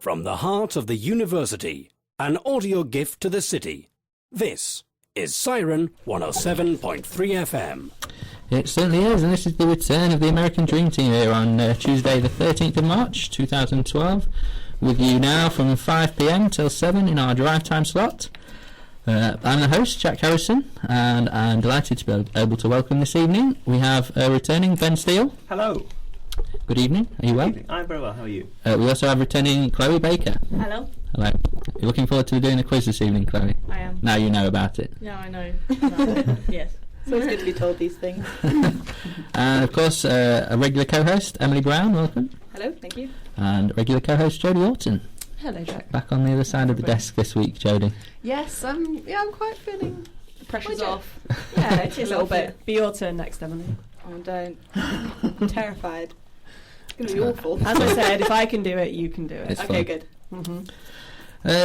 From the heart of the university, an audio gift to the city. This is Siren 107.3 FM. It certainly is, and this is the return of the American Dream Team here on Tuesday the 13th of March 2012, with you now from 5 p.m. till 7 in our drive time slot. I'm the host, Jack Harrison, and I'm delighted to be able to welcome this evening. We have returning Ben Steele. Hello. Good evening. Are you well? Good evening. I'm very well. How are you? We also have returning Chloe Baker. Hello. Hello. You're looking forward to doing the quiz this evening, Chloe? I am. Now you know about it. Yeah, I know. Yes. So it's good to be told these things. And of course, a regular co-host, Emily Brown. Welcome. Hello, thank you. And regular co-host, Jodie Orton. Hello, Jack. Back on the other side of the desk this week, Jodie. Yes, I'm quite feeling the pressure's off. Yeah, it is a little bit. Be your turn next, Emily. Oh, don't. I'm terrified. It's going to be awful. As I said, if I can do it, you can do it. It's Okay, fun. good. Mm-hmm.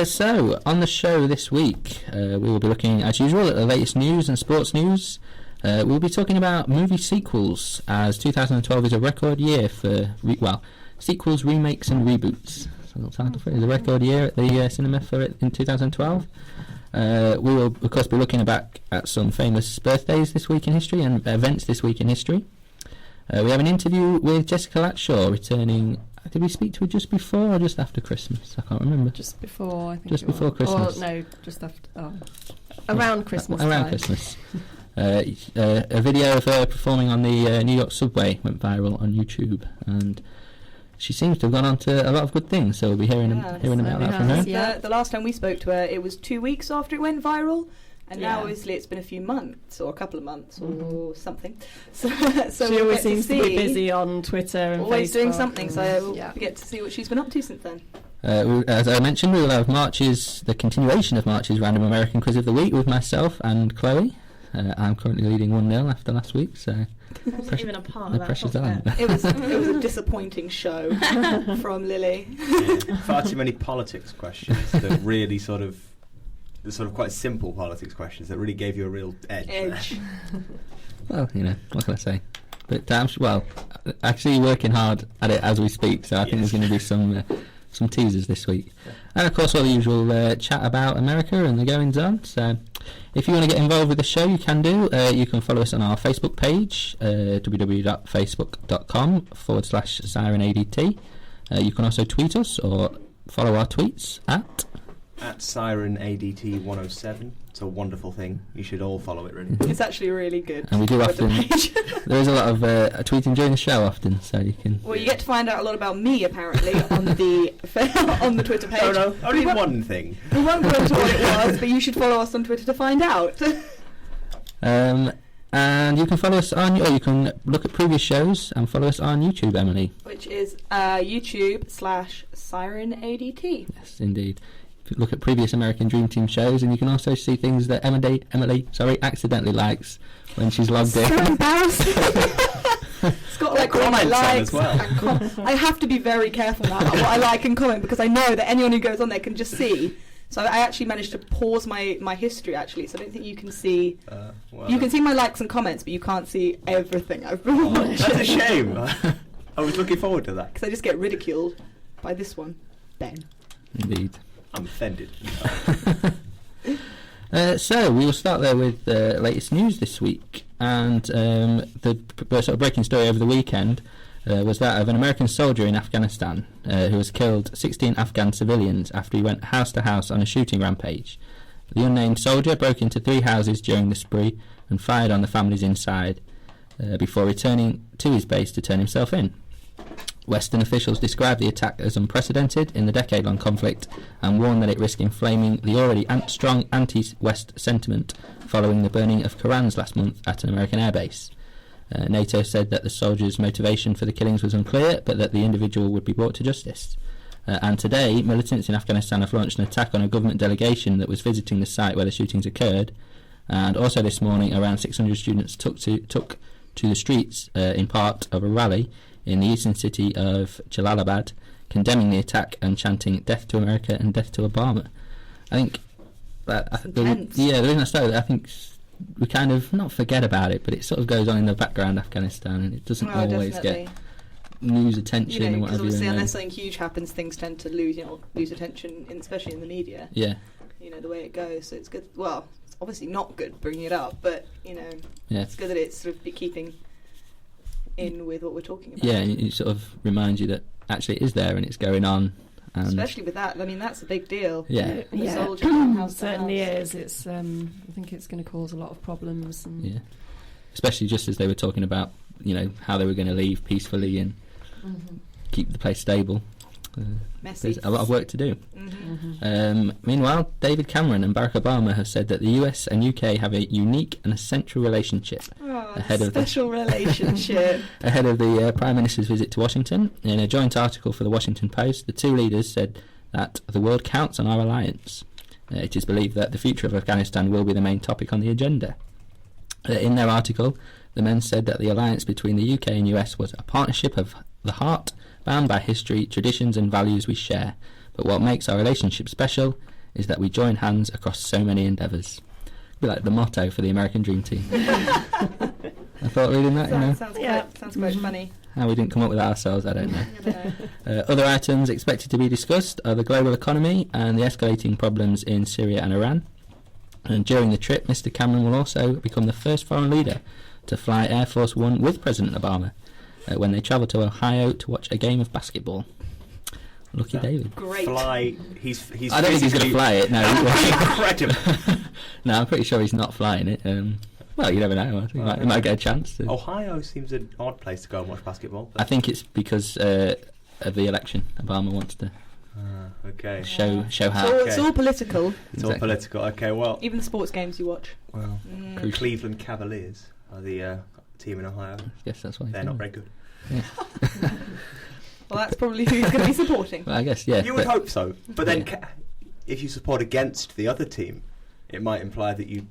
So, on the show this week, we will be looking, as usual, at the latest news and sports news. We'll be talking about movie sequels, as 2012 is a record year for, sequels, remakes and reboots. That's a little title for it. It's a record year at the cinema for it in 2012. We will, of course, be looking back at some famous birthdays this week in history and events this week in history. We have an interview with Jessica Latshaw returning. Did we speak to her just before or just after Christmas? I can't remember. Just before, I think. Just before Christmas. Or, no, just after. Around Christmas Around time. Christmas. A video of her performing on the New York subway went viral on YouTube, and she seems to have gone on to a lot of good things, so we'll be hearing about that from her. Yeah. The last time we spoke to her, it was 2 weeks after it went viral, and now obviously it's been a few months, or a couple of months, or something. So she always seems to be busy on Twitter and always Facebook. Doing something, so we get to see what she's been up to since then. As I mentioned, we will have the continuation of March's Random American Quiz of the Week with myself and Chloe. I'm currently leading 1-0 after last week, so wasn't even a part the of that. pressure's on. It was a disappointing show from Lily. Yeah, far too many politics questions that really sort of quite simple politics questions that really gave you a real edge. Well, what can I say? But actually working hard at it as we speak, so I think there's going to be some teasers this week. And of course all the usual chat about America and the goings on. So if you want to get involved with the show, you can do. You can follow us on our Facebook page, www.facebook.com/SirenADT. You can also tweet us or follow our tweets at SirenADT107. It's a wonderful thing. You should all follow it, really. It's actually really good. And we do often. There is a lot of tweeting during the show often, so you can. Well, you get to find out a lot about me apparently on the on the Twitter page. Oh no, only one thing. We won't go into what it was, but you should follow us on Twitter to find out. And you can follow us or you can look at previous shows and follow us on YouTube, Emily. Which is YouTube/SirenADT. Yes, indeed. Look at previous American Dream Team shows, and you can also see things that Emily accidentally likes when she's logged in. So embarrassing. It's got like all my likes. As well. I have to be very careful now about what I like and comment, because I know that anyone who goes on there can just see. So I actually managed to pause my history actually, so I don't think you can see. You can see my likes and comments, but you can't see everything I've been watching. That's a shame. I was looking forward to that. Because I just get ridiculed by this one, Ben. Indeed. I'm offended. So we will start there with the latest news this week, and the sort of breaking story over the weekend was that of an American soldier in Afghanistan who has killed 16 Afghan civilians after he went house to house on a shooting rampage. The unnamed soldier broke into 3 houses during the spree and fired on the families inside before returning to his base to turn himself in. Western officials described the attack as unprecedented in the decade-long conflict and warned that it risked inflaming the already strong anti-West sentiment following the burning of Korans last month at an American airbase. NATO said that the soldier's motivation for the killings was unclear, but that the individual would be brought to justice. And today, militants in Afghanistan have launched an attack on a government delegation that was visiting the site where the shootings occurred. And also this morning, around 600 students took to the streets in part of a rally in the eastern city of Jalalabad, condemning the attack and chanting "Death to America" and "Death to Obama." I think that the reason I started, I think we kind of not forget about it, but it sort of goes on in the background, Afghanistan, and it doesn't always get news attention and because whatever. obviously, and unless something huge happens, things tend to lose attention, especially in the media. Yeah. The way it goes. So it's good. Well, it's obviously not good bringing it up, but it's good that it's sort of be keeping in with what we're talking about. Yeah, and it sort of reminds you that actually it is there and it's going on. And especially with that, I mean, that's a big deal. Yeah. The soldier from house to certainly house. is. It's. I think it's going to cause a lot of problems. And Yeah. Especially just as they were talking about, how they were going to leave peacefully and keep the place stable. Messy. There's a lot of work to do. Mm-hmm. Meanwhile, David Cameron and Barack Obama have said that the US and UK have a unique and essential relationship ahead of special relationship. ahead of the Prime Minister's visit to Washington. In a joint article for the Washington Post, the two leaders said that the world counts on our alliance. It is believed that the future of Afghanistan will be the main topic on the agenda. In their article, the men said that the alliance between the UK and US was a partnership of the heart, bound by history, traditions and values we share. But what makes our relationship special is that we join hands across so many endeavours. Be like the motto for the American Dream Team. I thought reading that, Sounds quite funny. how we didn't come up with that ourselves, I don't know. Other items expected to be discussed are the global economy and the escalating problems in Syria and Iran. And during the trip, Mr Cameron will also become the first foreign leader to fly Air Force One with President Obama when they travel to Ohio to watch a game of basketball. Lucky David. Great. Fly. He's I don't think he's going to fly it, no. Incredible. No, I'm pretty sure he's not flying it. Well, you never know. I think he might get a chance to. Ohio seems an odd place to go and watch basketball. I think it's because of the election. Obama wants to okay. show how. So it's all political. It's all political. Okay, well. Even the sports games you watch. Well, Cleveland Cavaliers are the team in Ohio. I guess that's why they're not very good. Yeah. Well, that's probably who he's going to be supporting. Well, I guess, yeah. You would hope so. But then if you support against the other team, it might imply that you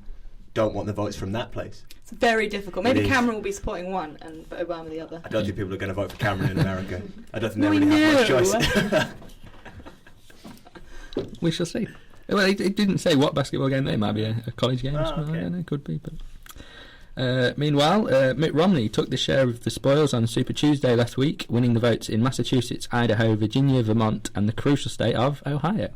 don't want the votes from that place. It's very difficult. Maybe Cameron will be supporting one and Obama the other. I don't think people are going to vote for Cameron in America. I don't think they really have much choice. We shall see. Well, it didn't say what basketball game. It might be a college game or something. Okay. I don't know. It could be. But meanwhile, Mitt Romney took the share of the spoils on Super Tuesday last week, winning the votes in Massachusetts, Idaho, Virginia, Vermont, and the crucial state of Ohio.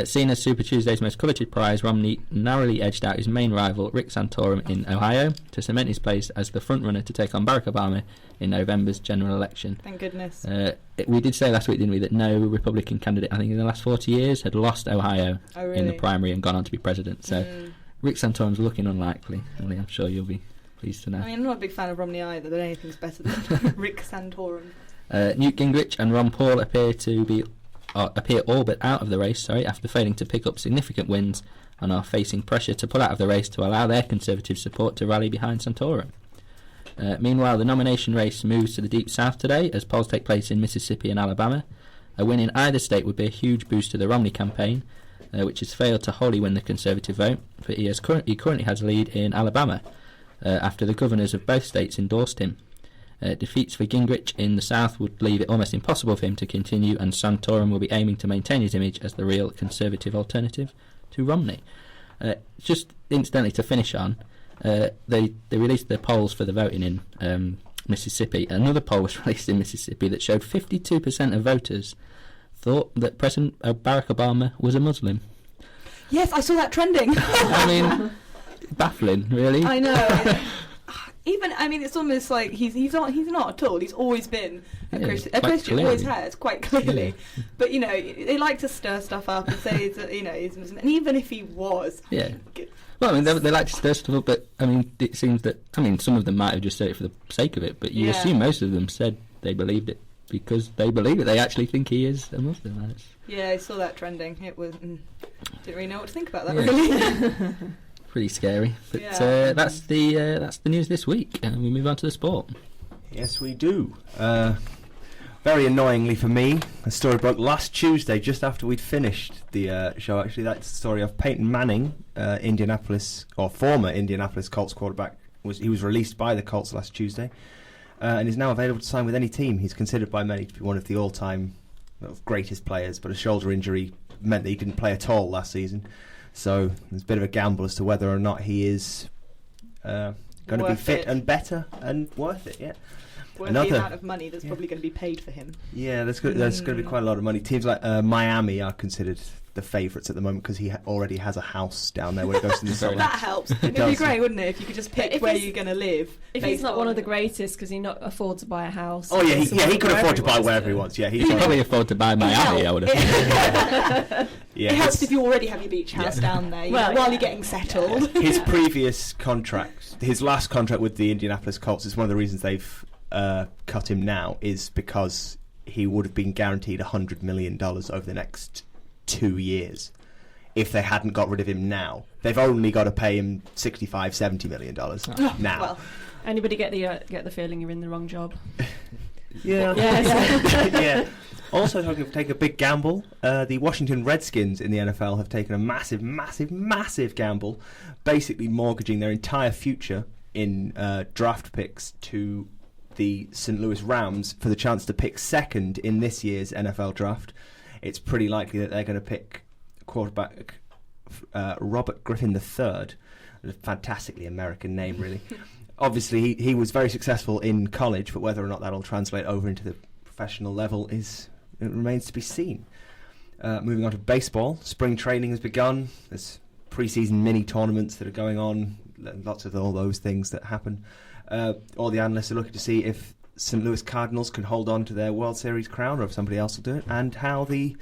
Seen as Super Tuesday's most coveted prize, Romney narrowly edged out his main rival, Rick Santorum, in Ohio to cement his place as the frontrunner to take on Barack Obama in November's general election. Thank goodness. We did say last week, didn't we, that no Republican candidate, I think in the last 40 years, had lost Ohio in the primary and gone on to be president. So Rick Santorum's looking unlikely. I'm sure you'll be pleased to know. I mean, I'm not a big fan of Romney either, but anything's better than Rick Santorum. Newt Gingrich and Ron Paul appear all but out of the race, after failing to pick up significant wins and are facing pressure to pull out of the race to allow their Conservative support to rally behind Santorum. Meanwhile, the nomination race moves to the Deep South today as polls take place in Mississippi and Alabama. A win in either state would be a huge boost to the Romney campaign, which has failed to wholly win the Conservative vote, but he currently has a lead in Alabama after the governors of both states endorsed him. Defeats for Gingrich in the South would leave it almost impossible for him to continue, and Santorum will be aiming to maintain his image as the real Conservative alternative to Romney. Just incidentally, to finish on, they released the polls for the voting in Mississippi. Another poll was released in Mississippi that showed 52% of voters thought that President Barack Obama was a Muslim. Yes, I saw that trending. I mean, baffling, really. I know. It's almost like he's not at all. He's always been a Christian. A Christian, clearly. always has, quite clearly. But they like to stir stuff up and say that he's Muslim. And even if he was, well, I mean, they like to stir stuff up, but it seems that some of them might have just said it for the sake of it, but you assume most of them said they believed it because they believe it. They actually think he is a Muslim. Yeah, I saw that trending. It was didn't really know what to think about that. Really. Pretty scary, but that's the news this week, and we move on to the sport. Yes, we do. Very annoyingly for me, a story broke last Tuesday, just after we'd finished the show. Actually, that's the story of Peyton Manning, former Indianapolis Colts quarterback. He was released by the Colts last Tuesday, and is now available to sign with any team. He's considered by many to be one of the all-time greatest players, but a shoulder injury meant that he didn't play at all last season. So there's a bit of a gamble as to whether or not he is going to be fit and better and worth it. Yeah. Worth the amount of money that's probably going to be paid for him. Yeah, there's going to be quite a lot of money. Teams like Miami are considered the favourites at the moment because he already has a house down there where he goes to the summer. That helps. It'd be great, wouldn't it, if you could just pick where you're going to live. If he's not one of the greatest, because he not afford to buy a house. Oh yeah, he could afford to buy wherever he wants. Yeah, he could probably afford to buy Miami. I would have. Yeah, it helps if you already have your beach house down there, while you're getting settled. His previous contract, his last contract with the Indianapolis Colts, is one of the reasons they've cut him now, is because he would have been guaranteed $100 million over the next 2 years. If they hadn't got rid of him now, they've only got to pay him $65-70 million now. Well, anybody get the feeling you're in the wrong job? Yeah. Yeah. Also, take a big gamble. The Washington Redskins in the NFL have taken a massive gamble, basically mortgaging their entire future in draft picks to the St. Louis Rams for the chance to pick second in this year's NFL draft. It's pretty likely that they're going to pick quarterback Robert Griffin III, a fantastically American name, really. Obviously, he was very successful in college, but whether or not that'll translate over into the professional level it remains to be seen. Moving on to baseball, spring training has begun. There's pre-season mini tournaments that are going on, lots of all those things that happen. All the analysts are looking to see if St. Louis Cardinals can hold on to their World Series crown or if somebody else will do it, and how the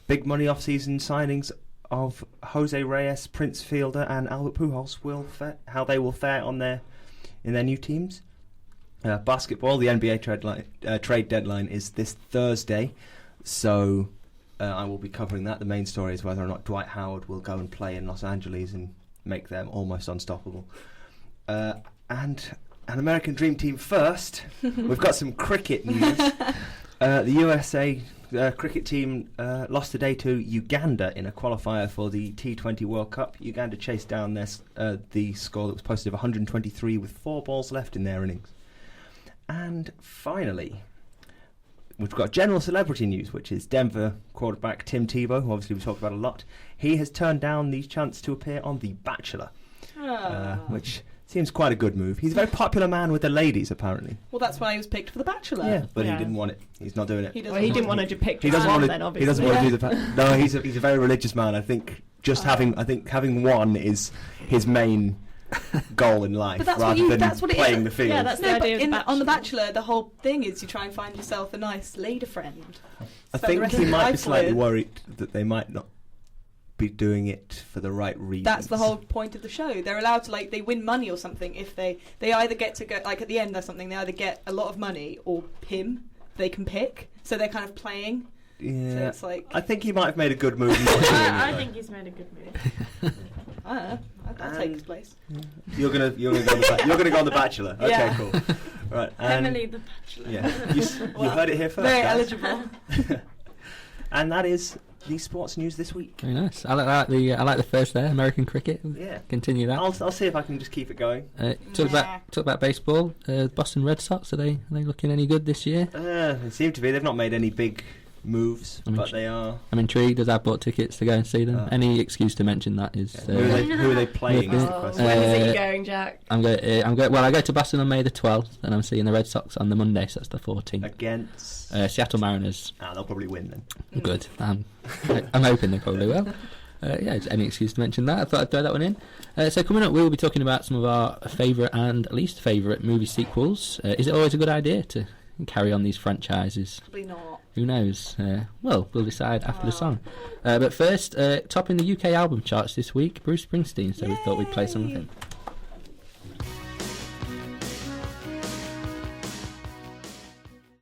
big money off-season signings of Jose Reyes, Prince Fielder and Albert Pujols how they will fare in their new teams. Basketball, the NBA trade deadline is this Thursday, so I will be covering that. The main story is whether or not Dwight Howard will go and play in Los Angeles and make them almost unstoppable. And an American Dream Team first. We've got some cricket news. The USA cricket team lost today to Uganda in a qualifier for the T20 World Cup. Uganda chased down the score that was posted of 123 with 4 balls left in their innings. And finally, we've got general celebrity news, which is Denver quarterback Tim Tebow, who obviously we talked about a lot. He has turned down the chance to appear on The Bachelor, which seems quite a good move. He's a very popular man with the ladies, apparently. Well, that's why he was picked for The Bachelor. Yeah, but he didn't want it. He's not doing it. He didn't want to pick. He doesn't want then, to. obviously. He doesn't want to do the. No, he's a very religious man. I think having one is his main goal in life, rather than playing the field. Yeah, that's the idea. On The Bachelor, the whole thing is you try and find yourself a nice lady friend. I think he might be slightly worried that they might not be doing it for the right reasons. That's the whole point of the show. They're allowed to, they win money or something if they either get to go, at the end or something, they either get a lot of money or him. They can pick. So they're kind of playing. Yeah. So it's I think he might have made a good move. I think he's made a good move. I don't know. I'll take his place. You're gonna go on The Bachelor. Okay, Yeah. cool. Right, Emily the Bachelor. Yeah, you heard it here first. Very guys. eligible. And that is the sports news this week. Very nice. I like the first there, American cricket. Yeah. Continue that. I'll see if I can just keep it going. Talk about baseball. Boston Red Sox, are they looking any good this year? They seem to be. They've not made any big moves, but they are. I'm intrigued as I've bought tickets to go and see them. Any excuse to mention that is. Who are they playing? Is the question. When is it going, Jack? I'm going. Well, I go to Boston on May the 12th, and I'm seeing the Red Sox on the Monday, so that's the 14th. Against Seattle Mariners. They'll probably win then. Good. I'm hoping they probably will. Just any excuse to mention that. I thought I'd throw that one in. So coming up, we'll be talking about some of our favourite and least favourite movie sequels. Is it always a good idea to carry on these franchises? Probably not. Who knows? Well, we'll decide after the song. But first, topping the UK album charts this week, Bruce Springsteen. So we thought we'd play some of him.